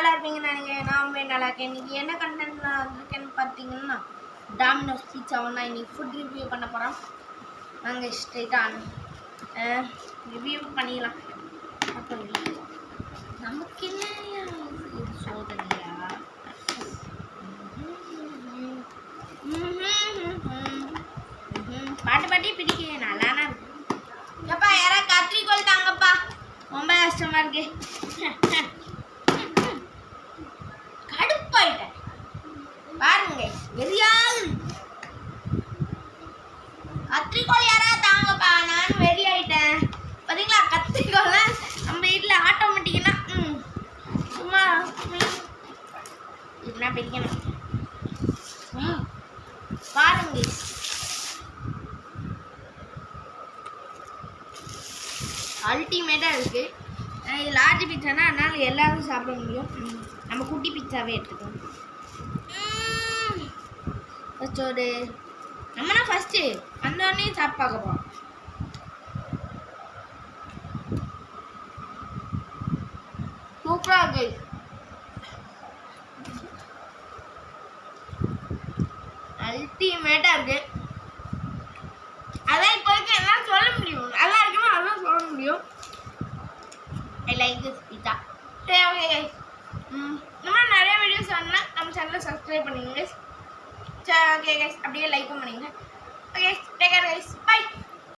நல்லா இருப்பீங்கன்னு நினைக்கிறேன். நான் நல்லா இருக்கேன். இன்னைக்கு என்ன கண்டென்ட் நான் வந்திருக்கேன்னு பார்த்தீங்கன்னா டாமினோஸ் பீட்சாவை நான் இன்னைக்கு ஃபுட் ரிவ்யூ பண்ண போகிறோம். நாங்கள் ஸ்ட்ரைட்டாக ரிவ்யூ பண்ணிடலாம். நமக்கு என்ன சோதனையா? பாட்டு பாட்டி பிடிக்க நல்லானா இருக்கு. எப்பா யாராவது கத்திரிக்கோள் தாங்கப்பா, ரொம்ப கஷ்டமா இருக்கு. கடுப்பாயிட்டேன் பாருங்க. வெறியாவது கத்திரிக்கோள் யாராவது தாங்கப்பா, நானும் வெறி ஆயிட்டேன். பார்த்தீங்களா கத்திரிக்கோள் நம்ம வீட்டில் ஆட்டோமேட்டிக்கனா சும்மா இதெல்லாம் பிடிக்கணும் பாருங்க. அல்டிமேட்டாக இருக்குது. இது லார்ஜ் பிச்சானா அதனால் எல்லாரும் சாப்பிட முடியும். நம்ம குட்டி பிச்சாவே எடுத்துக்கணும். ஃபஸ்ட்டு ஒரு நம்மனா ஃபஸ்ட்டு வந்தோடனே சாப்பிட்டு பார்க்க போகிறோம். சூப்பராக இருக்குது. அல்டிமேட்டாக இருக்குது. அதான் இப்போதைக்கு எல்லாம் சொல்ல முடியும். நல்லா இருக்குன்னா அதான் சொல்ல முடியும். I like this pizza. சரி ஓகே கைஸ், இந்த மாதிரி நிறைய வீடியோஸ் வேணும்னா நம்ம சேனலை சப்ஸ்கிரைப் பண்ணிங்க கைஸ். சரி ஓகே கைஸ், அப்படியே லைக்கும் பண்ணிங்க. Okay take care guys, by.